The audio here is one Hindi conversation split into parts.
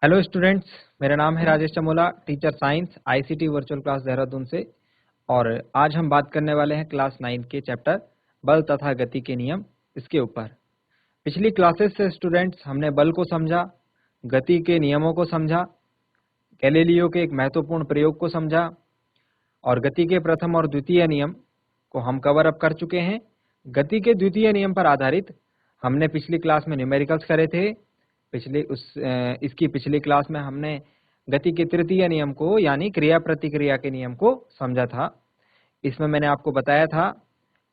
हेलो स्टूडेंट्स, मेरा नाम है Rajesh Chamola, teacher science ICT virtual class Dehradun से। और आज हम बात करने वाले हैं क्लास 9 के चैप्टर बल तथा गति के नियम इसके ऊपर। पिछली क्लासेस से स्टूडेंट्स हमने बल को समझा, गति के नियमों को समझा, गैलीलियो के एक महत्वपूर्ण प्रयोग को समझा और गति के प्रथम और द्वितीय नियम को हम कवर अप कर चुके हैं। गति के द्वितीय नियम पर आधारित हमने पिछली क्लास में न्यूमेरिकल्स करे थे। इसकी पिछली क्लास में हमने गति के तृतीय नियम को यानी क्रिया प्रतिक्रिया के नियम को समझा था। इसमें मैंने आपको बताया था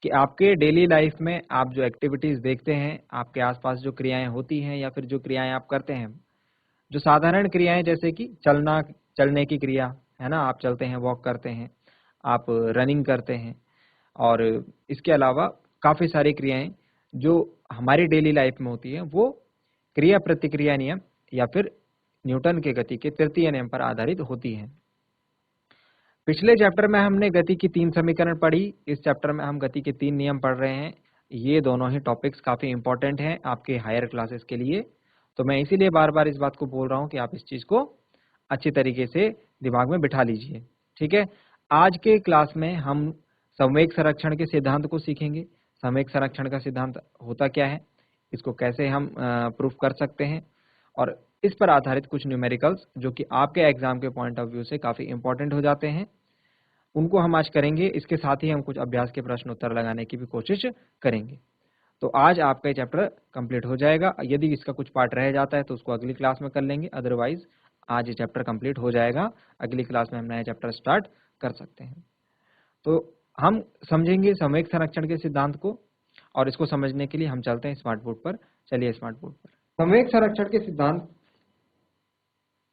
कि आपके डेली लाइफ में आप जो एक्टिविटीज देखते हैं, आपके आसपास जो क्रियाएं होती हैं या फिर जो क्रियाएं आप करते हैं, जो साधारण क्रियाएं जैसे कि चलने की क्रिया है ना, आप चलते हैं, वॉक करते हैं, आप रनिंग करते हैं, और इसके अलावा काफी सारी क्रियाएं जो हमारी डेली लाइफ में होती है वो क्रिया प्रतिक्रिया नियम या फिर न्यूटन के गति के तृतीय नियम पर आधारित होती है। पिछले चैप्टर में हमने गति की 3 समीकरण पढ़ी, इस चैप्टर में हम गति के 3 नियम पढ़ रहे हैं। ये दोनों ही टॉपिक्स काफी इंपॉर्टेंट हैं आपके हायर क्लासेस के लिए, तो मैं इसीलिए बार बार इस बात को बोल रहा हूं कि आप इस चीज को अच्छी तरीके से दिमाग में बिठा लीजिए। ठीक है, आज के क्लास में हम संवेग संरक्षण के सिद्धांत को सीखेंगे। संवेग संरक्षण का सिद्धांत होता क्या है, इसको कैसे हम प्रूफ कर सकते हैं, और इस पर आधारित कुछ न्यूमेरिकल्स जो कि आपके एग्जाम के पॉइंट ऑफ व्यू से काफी इंपॉर्टेंट हो जाते हैं, उनको हम आज करेंगे। इसके साथ ही हम कुछ अभ्यास के प्रश्न उत्तर लगाने की भी कोशिश करेंगे। तो आज आपका ये चैप्टर कंप्लीट हो जाएगा। यदि इसका कुछ पार्ट रह जाता है तो उसको अगली क्लास में कर लेंगे, अदरवाइज आज ये चैप्टर कंप्लीट हो जाएगा। अगली क्लास में हम नया चैप्टर स्टार्ट कर सकते हैं। तो हम समझेंगे संवेग संरक्षण के सिद्धांत को, और इसको समझने के लिए हम चलते हैं स्मार्ट बोर्ड पर। चलिए स्मार्ट बोर्ड पर। संवेग संरक्षण के सिद्धांत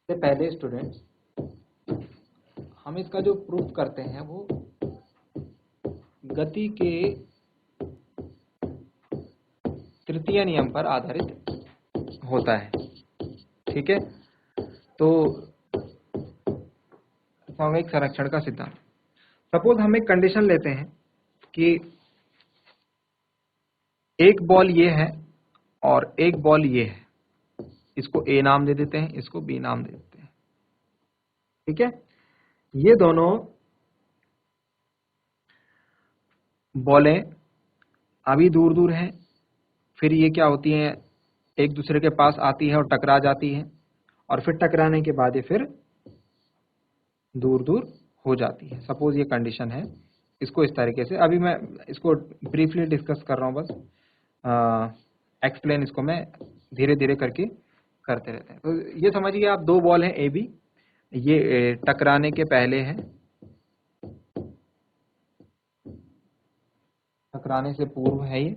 से पहले स्टूडेंट्स हम इसका जो प्रूफ करते हैं वो गति के तृतीय नियम पर आधारित होता है। ठीक है, तो संवेग संरक्षण का सिद्धांत, सपोज हम एक कंडीशन लेते हैं कि एक बॉल ये है और एक बॉल ये है, इसको ए नाम दे देते हैं, इसको बी नाम दे देते हैं। ठीक है, ये दोनों बॉलें अभी दूर दूर हैं, फिर ये क्या होती हैं, एक दूसरे के पास आती है और टकरा जाती है, और फिर टकराने के बाद ये फिर दूर दूर हो जाती है। सपोज ये कंडीशन है, इसको इस तरीके से, अभी मैं इसको ब्रीफली डिस्कस कर रहा हूँ, बस एक्सप्लेन इसको मैं धीरे धीरे करके करते रहते हैं। तो ये समझिए आप दो बॉल हैं ए बी, ये टकराने के पहले है, टकराने से पूर्व है, ये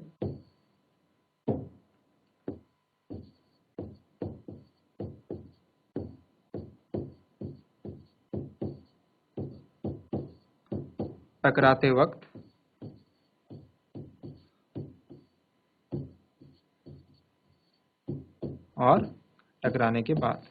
टकराते वक्त और टकराने के बाद।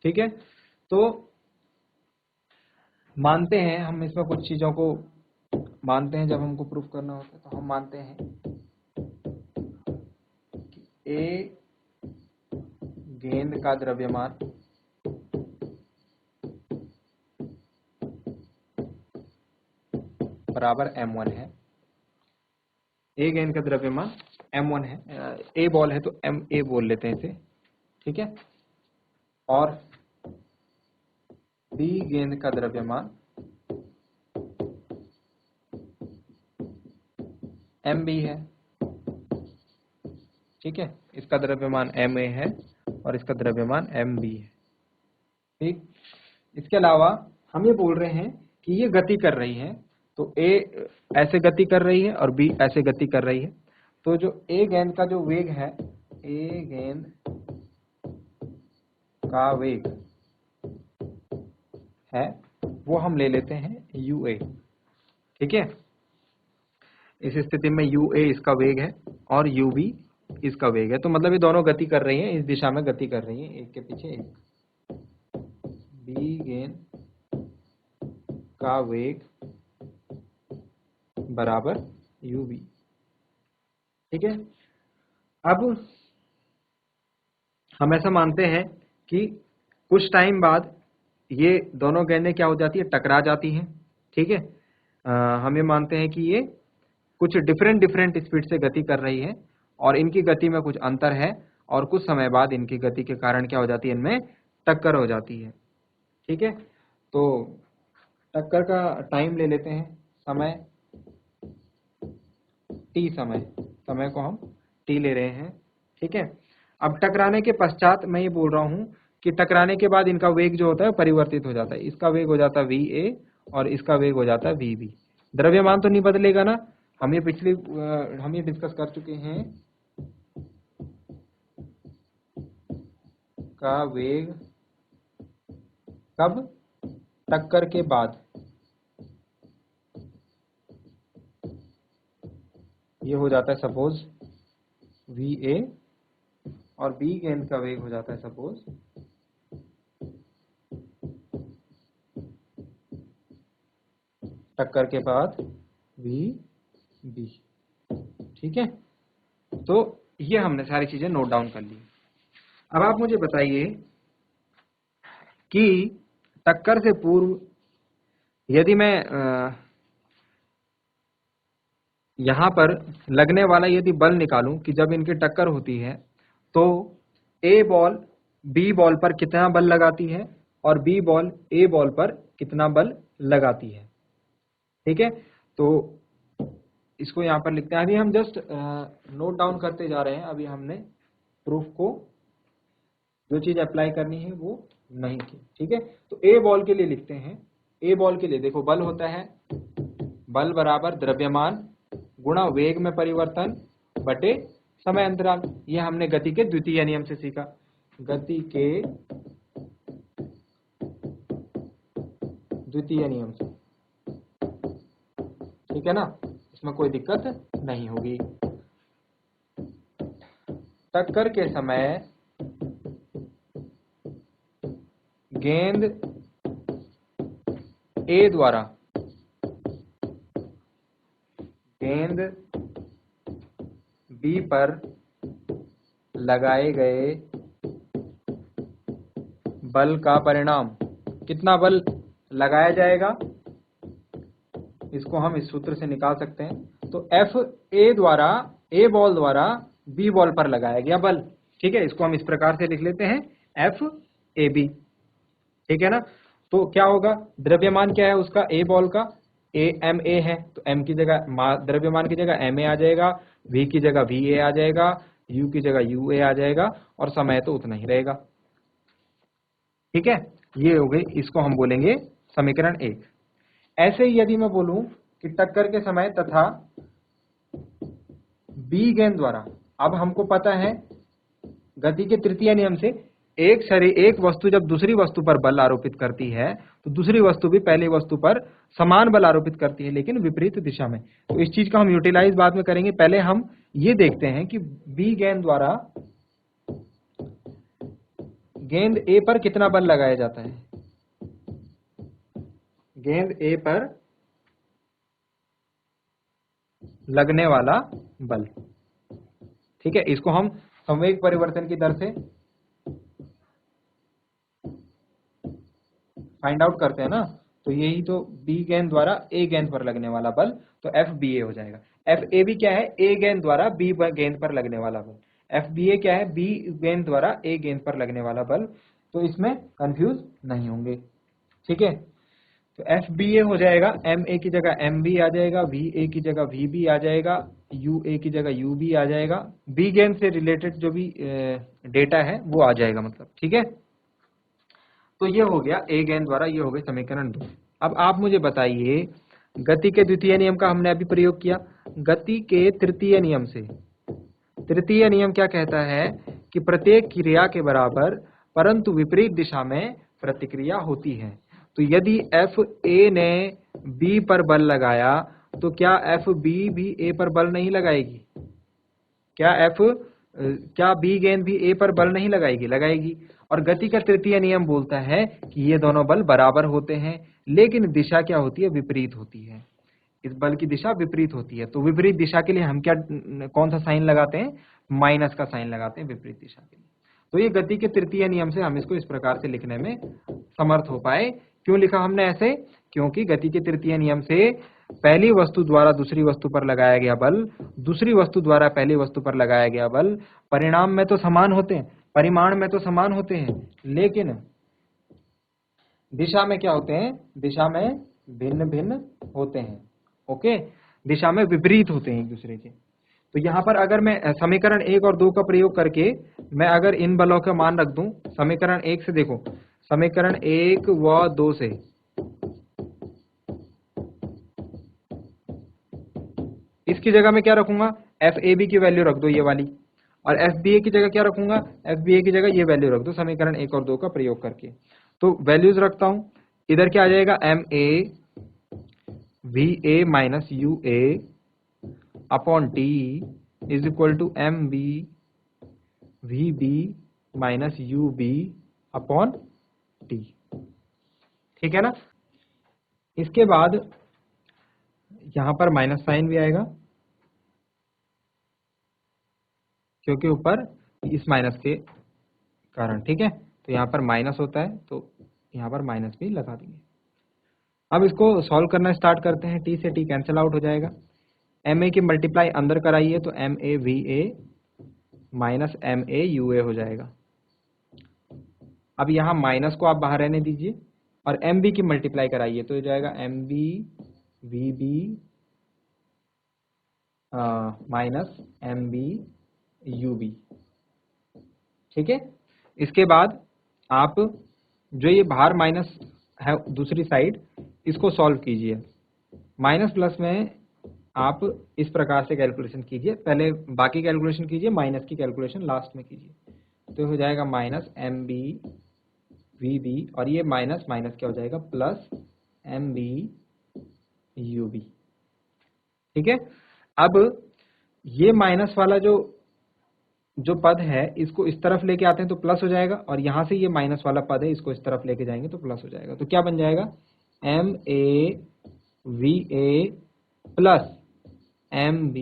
ठीक है, तो मानते हैं हम इसमें कुछ चीजों को मानते हैं, जब हमको प्रूफ करना होता है तो हम मानते हैं कि ए गेंद का द्रव्यमान बराबर m1 है। ए गेंद का द्रव्यमान m1 है, ए बॉल है तो m a बोल लेते हैं इसे। ठीक है, और बी गेंद का द्रव्यमान m b है। ठीक है, इसका द्रव्यमान m a है और इसका द्रव्यमान m b है। ठीक, इसके अलावा हम ये बोल रहे हैं कि ये गति कर रही है, तो A ऐसे गति कर रही है और B ऐसे गति कर रही है। तो जो A गेंद का जो वेग है, A गेंद का वेग है वो हम ले लेते हैं UA। ठीक है, इस स्थिति में UA इसका वेग है और UB इसका वेग है, तो मतलब ये दोनों गति कर रही हैं, इस दिशा में गति कर रही हैं, एक के पीछे एक। B गेंद का वेग बराबर ub। ठीक है, अब हम ऐसा मानते हैं कि कुछ टाइम बाद ये दोनों गेंदें क्या हो जाती है, टकरा जाती हैं। ठीक है, हम ये मानते हैं कि ये कुछ डिफरेंट स्पीड से गति कर रही है और इनकी गति में कुछ अंतर है और कुछ समय बाद इनकी गति के कारण क्या हो जाती है, इनमें टक्कर हो जाती है। ठीक है, तो टक्कर का टाइम ले लेते हैं, समय t, समय को हम t ले रहे हैं। ठीक है, अब टकराने के पश्चात मैं ये बोल रहा हूं कि टकराने के बाद इनका वेग जो होता है परिवर्तित हो जाता है। इसका वेग हो जाता है va और इसका वेग हो जाता है vb। द्रव्यमान तो नहीं बदलेगा ना, हम ये डिस्कस कर चुके हैं। का वेग कब, टक्कर के बाद, ये हो जाता है सपोज va और b गेंद का वेग हो जाता है सपोज टक्कर के बाद vb। ठीक है, तो ये हमने सारी चीजें नोट डाउन कर ली। अब आप मुझे बताइए कि टक्कर से पूर्व यदि मैं यहां पर लगने वाला यदि बल निकालूं कि जब इनकी टक्कर होती है तो ए बॉल बी बॉल पर कितना बल लगाती है और बी बॉल ए बॉल पर कितना बल लगाती है। ठीक है, तो इसको यहां पर लिखते हैं। अभी हम जस्ट नोट डाउन करते जा रहे हैं, अभी हमने प्रूफ को जो चीज अप्लाई करनी है वो नहीं की। ठीक है, तो ए बॉल के लिए लिखते हैं। ए बॉल के लिए देखो बल होता है बल बराबर द्रव्यमान गुणा वेग में परिवर्तन बटे समय अंतराल। यह हमने गति के द्वितीय नियम से सीखा। गति के द्वितीय नियम से, ठीक है ना, इसमें कोई दिक्कत नहीं होगी। टक्कर के समय गेंद ए द्वारा गेंद बी पर लगाए गए बल का परिणाम, कितना बल लगाया जाएगा, इसको हम इस सूत्र से निकाल सकते हैं। तो एफ ए द्वारा, ए बॉल द्वारा बी बॉल पर लगाया गया बल। ठीक है, इसको हम इस प्रकार से लिख लेते हैं एफ ए बी। ठीक है ना, तो क्या होगा, द्रव्यमान क्या है उसका, ए बॉल का ए एम ए है, तो एम की जगह द्रव्यमान की जगह एम ए आ जाएगा, वी की जगह वी ए आ जाएगा, यू की जगह यू ए आ जाएगा और समय तो उतना ही रहेगा। ठीक है, ये हो गई, इसको हम बोलेंगे समीकरण 1। ऐसे ही यदि मैं बोलूं कि टक्कर के समय तथा बी गेंद द्वारा, अब हमको पता है गति के तृतीय नियम से एक वस्तु जब दूसरी वस्तु पर बल आरोपित करती है तो दूसरी वस्तु भी पहली वस्तु पर समान बल आरोपित करती है लेकिन विपरीत दिशा में। तो इस चीज का हम यूटिलाइज बाद में करेंगे। पहले हम ये देखते हैं कि बी गेंद द्वारा गेंद ए पर कितना बल लगाया जाता है। गेंद ए पर लगने वाला बल, ठीक है, इसको हम संवेग परिवर्तन की दर से फाइंड आउट करते हैं ना, तो यही तो बी गेंद द्वारा ए गेंद पर लगने वाला बल, तो एफ बी ए हो जाएगा। एफ ए बी क्या है, ए गेंद द्वारा बी गेंद पर लगने वाला बल। एफ बी ए क्या है, बी गेंद द्वारा ए गेंद पर लगने वाला बल। तो इसमें कंफ्यूज नहीं होंगे। ठीक है, तो एफ बी ए हो जाएगा, एम ए की जगह एम बी आ जाएगा, वी ए की जगह वी बी आ जाएगा, यू ए की जगह यू बी आ जाएगा, बी गेंद से रिलेटेड जो भी डेटा है वो आ जाएगा मतलब। ठीक है, तो ये हो गया ए गेंद द्वारा, ये हो गया समीकरण 2। अब आप मुझे बताइए, गति के द्वितीय नियम का हमने अभी प्रयोग किया, गति के तृतीय नियम से। तृतीय नियम क्या कहता है कि प्रत्येक क्रिया के बराबर परंतु विपरीत दिशा में प्रतिक्रिया होती है। तो यदि एफ ए ने बी पर बल लगाया तो क्या एफ बी भी ए पर बल नहीं लगाएगी? क्या बी गेंद भी ए पर बल नहीं लगाएगी? लगाएगी। और गति का तृतीय नियम बोलता है कि ये दोनों बल बराबर होते हैं लेकिन दिशा क्या होती है, विपरीत होती है। इस बल की दिशा विपरीत होती है। तो विपरीत दिशा के लिए हम क्या कौन सा साइन लगाते हैं? माइनस का साइन लगाते हैं विपरीत दिशा के लिए। तो ये गति के तृतीय नियम से हम इसको इस प्रकार से लिखने में समर्थ हो पाए। क्यों लिखा हमने ऐसे? क्योंकि गति के तृतीय नियम से पहली वस्तु द्वारा दूसरी वस्तु पर लगाया गया बल, दूसरी वस्तु द्वारा पहली वस्तु पर लगाया गया बल परिणाम में तो समान होते हैं, परिमाण में तो समान होते हैं, लेकिन दिशा में क्या होते हैं? दिशा में भिन्न भिन्न होते हैं। ओके, दिशा में विपरीत होते हैं एक दूसरे के। तो यहाँ पर अगर मैं समीकरण 1 और 2 का प्रयोग करके मैं अगर इन बलों का मान रख दूं, समीकरण 1 से देखो, समीकरण 1 व 2 से इसकी जगह में क्या रखूंगा? FAB की वैल्यू रख दो ये वाली, और FBA की जगह क्या रखूंगा? FBA की जगह ये वैल्यू रख दो समीकरण 1 और 2 का प्रयोग करके। तो वैल्यूज रखता हूं, इधर क्या आ जाएगा? MA VA minus UA upon T is equal to MB VB minus UB upon T। ठीक है ना? इसके बाद यहां पर माइनस साइन भी आएगा, क्योंकि ऊपर इस माइनस के कारण। ठीक है, तो यहाँ पर माइनस होता है, तो यहाँ पर माइनस भी लगा देंगे। अब इसको सॉल्व करना स्टार्ट करते हैं। T से T कैंसिल आउट हो जाएगा। MA की मल्टीप्लाई अंदर कराइए तो MA VA minus MA UA हो जाएगा। अब यहाँ माइनस को आप बाहर रहने दीजिए और MB की मल्टीप्लाई कराइए तो हो जाएगा MB VB minus MB UB। ठीक है, इसके बाद आप जो ये बाहर माइनस है दूसरी साइड, इसको सॉल्व कीजिए। माइनस प्लस में आप इस प्रकार से कैलकुलेशन कीजिए, पहले बाकी कैलकुलेशन कीजिए, माइनस की कैलकुलेशन लास्ट में कीजिए। तो हो जाएगा माइनस MB VB और ये माइनस माइनस क्या हो जाएगा? Plus MB UB। ठीक है, अब ये माइनस वाला जो पद है इसको इस तरफ लेके आते हैं तो प्लस हो जाएगा, और यहां से ये माइनस वाला पद है इसको इस तरफ लेके जाएंगे तो प्लस हो जाएगा। तो क्या बन जाएगा? MA VA plus MB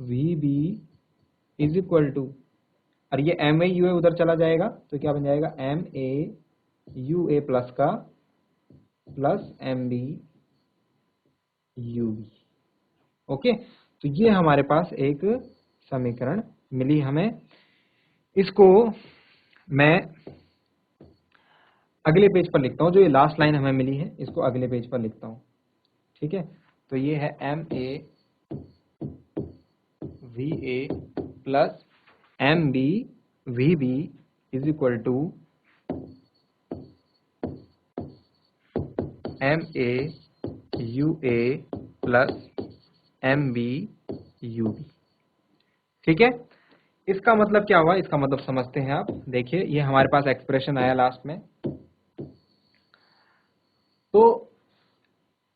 VB is equal to, और ये MA UA उधर चला जाएगा तो क्या बन जाएगा? MA UA प्लस का प्लस MB UB। ओके, तो ये हमारे पास एक समीकरण मिली हमें। इसको मैं अगले पेज पर लिखता हूं, जो ये लास्ट लाइन हमें मिली है इसको अगले पेज पर लिखता हूं। ठीक है, तो ये है MA VA plus MB VB is equal to MA UA plus MB UB। ठीक है, इसका मतलब क्या हुआ? इसका मतलब समझते हैं आप। देखिए, ये हमारे पास एक्सप्रेशन आया लास्ट में, तो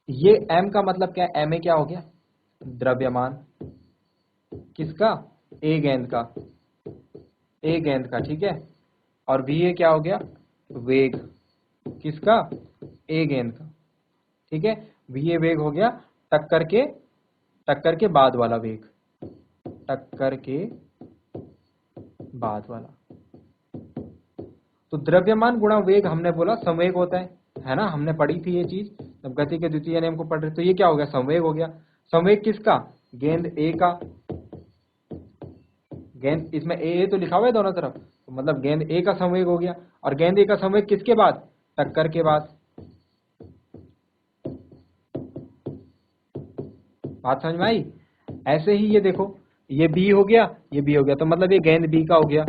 ये M का मतलब क्या है? MA क्या हो गया? द्रव्यमान। किसका? A गेंद का, A गेंद का। ठीक है, और VA क्या हो गया? वेग। किसका? A गेंद का। ठीक है, VA वेग हो गया टक्कर के बाद वाला वेग, टक्कर के बाद वाला। तो द्रव्यमान गुणा वेग हमने बोला संवेग होता है ना? हमने पढ़ी थी ये चीज जब गति के द्वितीय नियम को पढ़ रहे। तो ये क्या हो गया? संवेग हो गया। संवेग किसका? गेंद A का। गेंद इसमें A तो लिखा हुआ है दोनों तरफ, तो मतलब गेंद A का संवेग हो गया। और गेंद A का संवेग किसके बाद? टक्कर के बाद। बात समझ में आई? ऐसे ही ये देखो, ये B हो गया, ये B हो गया, तो मतलब ये गेंद B का हो गया,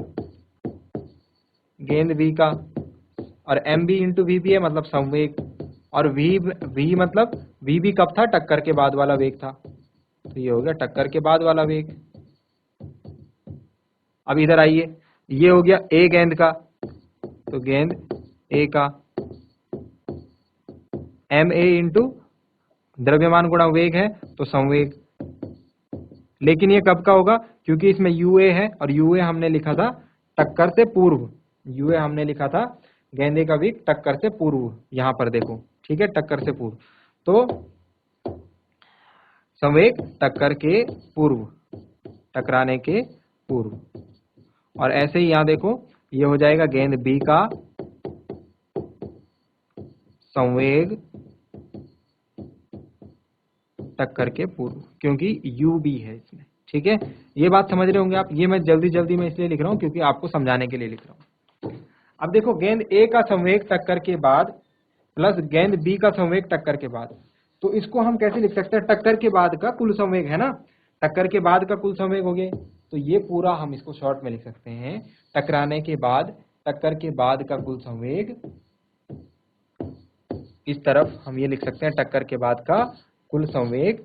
गेंद B का। और MB इंटू VB है मतलब संवेग, और V मतलब VB कब था? टक्कर के बाद वाला वेग था, तो ये हो गया टक्कर के बाद वाला वेग। अब इधर आइए, ये हो गया A गेंद का, तो गेंद A का MA इंटू द्रव्यमान गुणा वेग है तो संवेग। लेकिन ये कब का होगा? क्योंकि इसमें UA है, और UA हमने लिखा था टक्कर से पूर्व, UA हमने लिखा था गेंदे का वेग टक्कर से पूर्व, यहां पर देखो। ठीक है, टक्कर से पूर्व। तो संवेग टक्कर के पूर्व, टकराने के पूर्व। और ऐसे ही यहां देखो, ये हो जाएगा गेंद बी का संवेग टक्कर के पूर्व, क्योंकि यू बी है इसमें। ठीक है, ये बात समझ रहे होंगे आप। ये मैं जल्दी जल्दी में इसलिए लिख रहा हूं क्योंकि आपको समझाने के लिए लिख रहा हूं। अब देखो, गेंद ए का संवेग टक्कर के बाद प्लस गेंद बी का संवेग टक्कर के बाद, तो इसको हम कैसे लिख सकते हैं? टक्कर के बाद का कुल संवेग है ना, टक्कर के बाद का कुल संवेग हो गया। तो ये पूरा हम इसको शॉर्ट में लिख सकते हैं, टकराने के बाद, टक्कर के बाद का कुल संवेग। इस तरफ हम ये लिख सकते हैं, टक्कर के बाद का कुल संवेग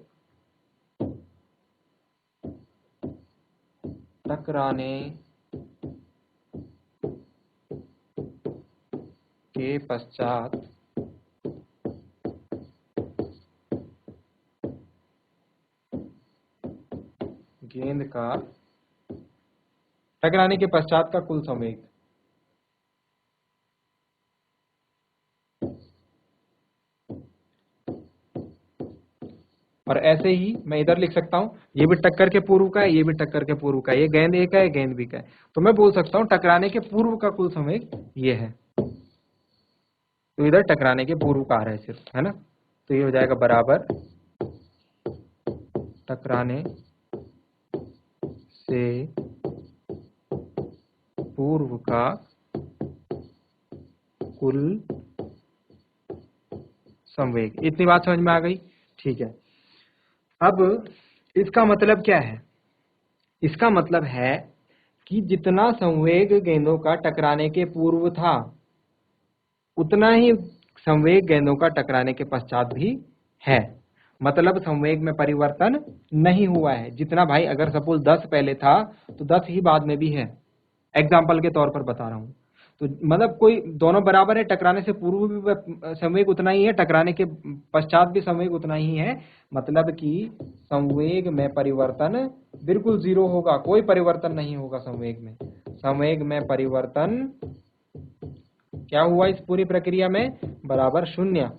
टकराने के पश्चात गेंद का, टकराने के पश्चात का कुल संवेग। और ऐसे ही मैं इधर लिख सकता हूं, ये भी टक्कर के पूर्व का है, ये भी टक्कर के पूर्व का है, ये गेंद ए का है, गेंद बी का है। तो मैं बोल सकता हूं टकराने के पूर्व का कुल संवेग ये है। तो इधर टकराने के पूर्व का आ रहा है सिर्फ, है ना। तो ये हो जाएगा बराबर टकराने से पूर्व का कुल संवेग। इतनी बात समझ में आ गई? ठीक है। अब इसका मतलब क्या है? इसका मतलब है कि जितना संवेग गेंदों का टकराने के पूर्व था, उतना ही संवेग गेंदों का टकराने के पश्चात भी है। मतलब संवेग में परिवर्तन नहीं हुआ है। जितना भाई, अगर सपोज 10 पहले था तो 10 ही बाद में भी है। एग्जाम्पल के तौर पर बता रहा हूं। तो मतलब कोई दोनों बराबर है, टकराने से पूर्व भी संवेग उतना ही है, टकराने के पश्चात भी संवेग उतना ही है। मतलब कि संवेग में परिवर्तन बिल्कुल जीरो होगा, कोई परिवर्तन नहीं होगा संवेग में। संवेग में परिवर्तन क्या हुआ इस पूरी प्रक्रिया में? बराबर शून्य।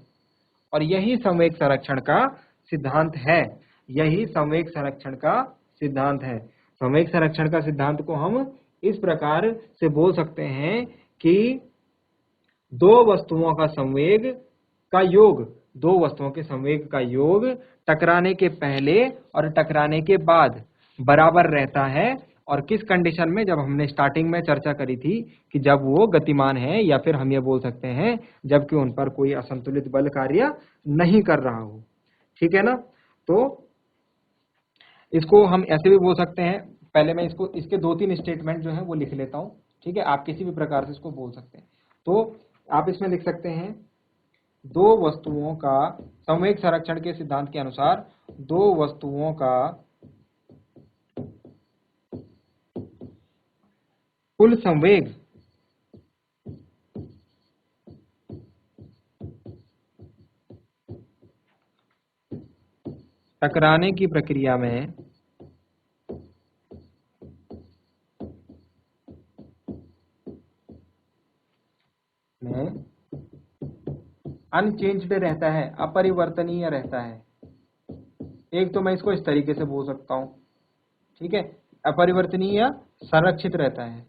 और यही संवेग संरक्षण का सिद्धांत है। यही संवेग संरक्षण का सिद्धांत है। संवेग संरक्षण का सिद्धांत को हम इस प्रकार से बोल सकते हैं कि दो वस्तुओं का संवेग का योग, दो वस्तुओं के संवेग का योग टकराने के पहले और टकराने के बाद बराबर रहता है। और किस कंडीशन में? जब हमने स्टार्टिंग में चर्चा करी थी कि जब वो गतिमान है, या फिर हम ये बोल सकते हैं जबकि उन पर कोई असंतुलित बल कार्य नहीं कर रहा हो। ठीक है ना। तो इसको हम ऐसे भी बोल सकते हैं। पहले मैं इसको, इसके 2-3 स्टेटमेंट जो है वो लिख लेता हूं। ठीक है, आप किसी भी प्रकार से इसको बोल सकते हैं। तो आप इसमें लिख सकते हैं, दो वस्तुओं का संवेग संरक्षण के सिद्धांत के अनुसार दो वस्तुओं का कुल संवेग टकराने की प्रक्रिया में अनचेंज्ड रहता है, अपरिवर्तनीय रहता है। एक तो मैं इसको इस तरीके से बोल सकता हूं, ठीक है, अपरिवर्तनीय या संरक्षित रहता है,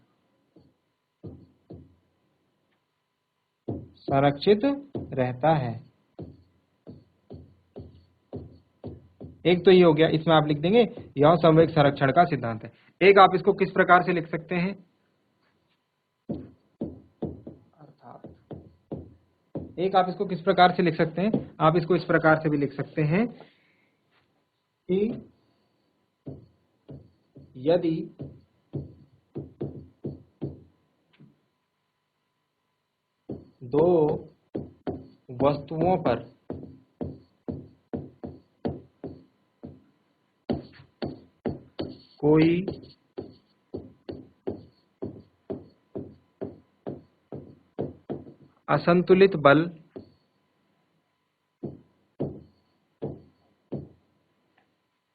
संरक्षित रहता है। एक तो ये हो गया, इसमें आप लिख देंगे यह संवेग संरक्षण का सिद्धांत है। एक आप इसको किस प्रकार से लिख सकते हैं? अर्थात एक आप इसको किस प्रकार से लिख सकते हैं? आप इसको इस प्रकार से भी लिख सकते हैं कि यदि दो वस्तुओं पर कोई असंतुलित बल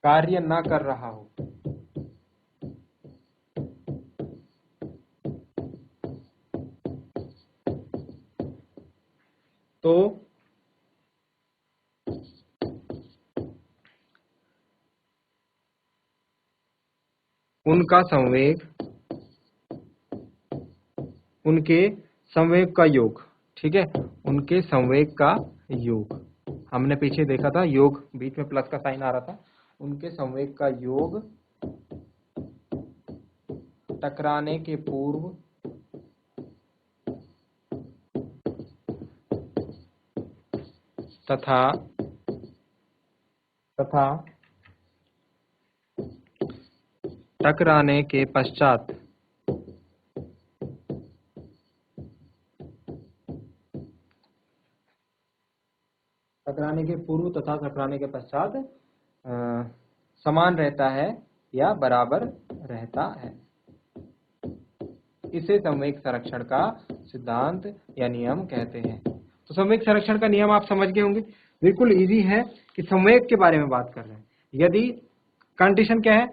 कार्य न कर रहा हो, तो उनका संवेग, उनके संवेग का योग, ठीक है, उनके संवेग का योग। हमने पीछे देखा था योग, बीच में प्लस का साइन आ रहा था। उनके संवेग का योग टकराने के पूर्व तथा टकराने के पश्चात टकराने के पूर्व तथा टकराने के पश्चात समान रहता है या बराबर रहता है। इसे संवेग संरक्षण का सिद्धांत या नियम कहते हैं। तो संवेग संरक्षण का नियम आप समझ गए होंगे, बिल्कुल इजी है कि संवेग के बारे में बात कर रहे हैं। यदि कंडीशन क्या है,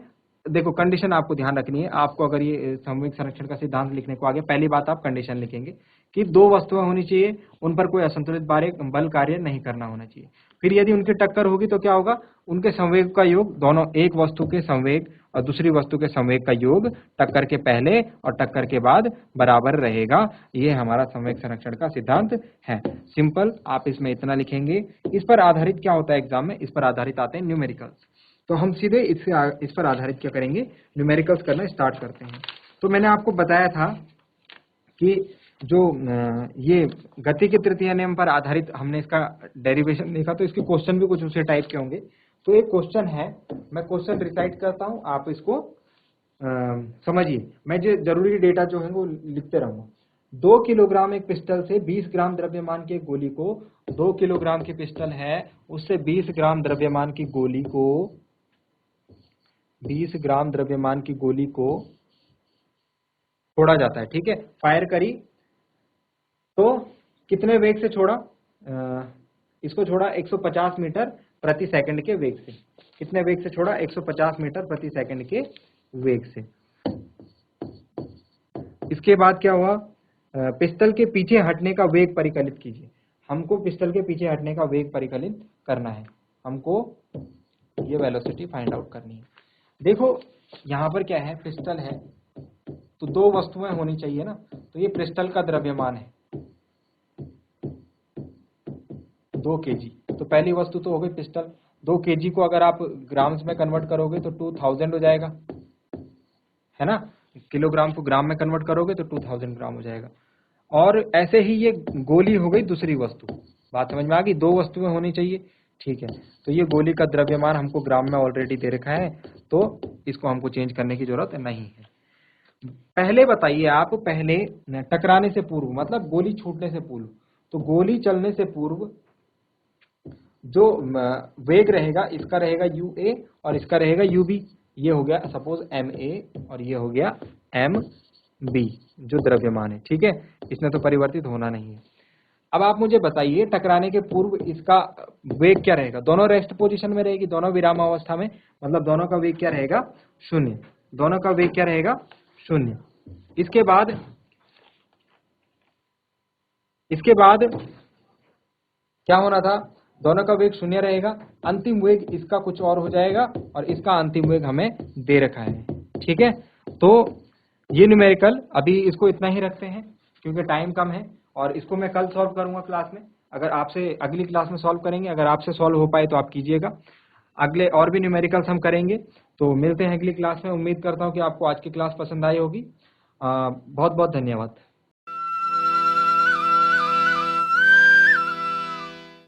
देखो कंडीशन आपको ध्यान रखनी है। आपको अगर ये संवेग संरक्षण का सिद्धांत लिखने को आगे, पहली बात आप कंडीशन लिखेंगे कि दो वस्तुएं होनी चाहिए, उन पर कोई असंतुलित बल कार्य नहीं करना होना चाहिए। फिर यदि उनकी टक्कर होगी तो क्या होगा, उनके संवेग का योग, दोनों एक वस्तु के संवेग और दूसरी वस्तु के संवेग का योग टक्कर के पहले और टक्कर के बाद बराबर रहेगा। ये हमारा संवेग संरक्षण का सिद्धांत है। सिंपल, आप इसमें इतना लिखेंगे। इस पर आधारित क्या होता है एग्जाम में, इस पर आधारित आते हैं न्यूमेरिकल्स। तो हम सीधे इस पर आधारित क्या करेंगे, न्यूमेरिकल्स करना स्टार्ट करते हैं। तो मैंने आपको बताया था कि जो ये गति के तृतीय नियम पर आधारित हमने इसका डेरिवेशन देखा, तो इसके क्वेश्चन भी कुछ उसी टाइप के होंगे। तो एक क्वेश्चन है, मैं क्वेश्चन रिसाइट करता हूं, आप इसको समझिए। मैं जो जरूरी डेटा जो है वो लिखते रहूंगा। 2 किलोग्राम एक पिस्टल से 20 ग्राम द्रव्यमान की गोली को, 2 किलोग्राम की पिस्टल है, उससे 20 ग्राम द्रव्यमान की गोली को 20 ग्राम द्रव्यमान की गोली को छोड़ा जाता है। ठीक है, फायर करी तो कितने वेग से छोड़ा, इसको छोड़ा 150 मीटर प्रति सेकंड के वेग से। कितने वेग से छोड़ा, 150 मीटर प्रति सेकंड के वेग से। इसके बाद क्या हुआ, पिस्टल के पीछे हटने का वेग परिकलित कीजिए। हमको पिस्टल के पीछे हटने का वेग परिकलित करना है, हमको ये वेलोसिटी फाइंड आउट करनी है। देखो यहाँ पर क्या है, पिस्टल है तो दो वस्तुएं होनी चाहिए ना, तो ये पिस्टल का द्रव्यमान है 2 kg। तो पहली वस्तु तो हो गई पिस्टल। 2 kg को अगर आप ग्राम्स में कन्वर्ट करोगे तो 2000 हो जाएगा, है ना। किलोग्राम को ग्राम में कन्वर्ट करोगे तो 2000 ग्राम हो जाएगा। और ऐसे ही ये गोली हो गई दूसरी वस्तु। बात समझ में आ गई, दो वस्तुएं होनी चाहिए, ठीक है। तो ये गोली का द्रव्यमान हमको ग्राम में ऑलरेडी दे रखा है, तो इसको हमको चेंज करने की जरूरत नहीं है। पहले बताइए आप, पहले टकराने से पूर्व मतलब गोली छूटने से पूर्व, तो गोली चलने से पूर्व जो वेग रहेगा, इसका रहेगा UA और इसका रहेगा UB। ये हो गया सपोज MA और ये हो गया MB जो द्रव्यमान है, ठीक है। इसमें तो परिवर्तित होना नहीं है। अब आप मुझे बताइए टकराने के पूर्व इसका वेग क्या रहेगा। दोनों रेस्ट पोजीशन में रहेगी, दोनों विराम अवस्था में, मतलब दोनों का वेग क्या रहेगा, 0। दोनों का वेग क्या रहेगा, 0। इसके बाद क्या होना था, दोनों का वेग 0 रहेगा, अंतिम वेग इसका कुछ और हो जाएगा और इसका अंतिम वेग हमें दे रखा है, ठीक है। तो ये न्यूमेरिकल अभी इसको इतना ही रखते हैं क्योंकि टाइम कम है, और इसको मैं कल सॉल्व करूंगा क्लास में। अगर आपसे अगली क्लास में सॉल्व करेंगे, अगर आपसे सॉल्व हो पाए तो आप कीजिएगा। अगले और भी न्यूमेरिकल्स हम करेंगे। तो मिलते हैं अगली क्लास में। उम्मीद करता हूँ कि आपको आज की क्लास पसंद आई होगी। बहुत बहुत धन्यवाद।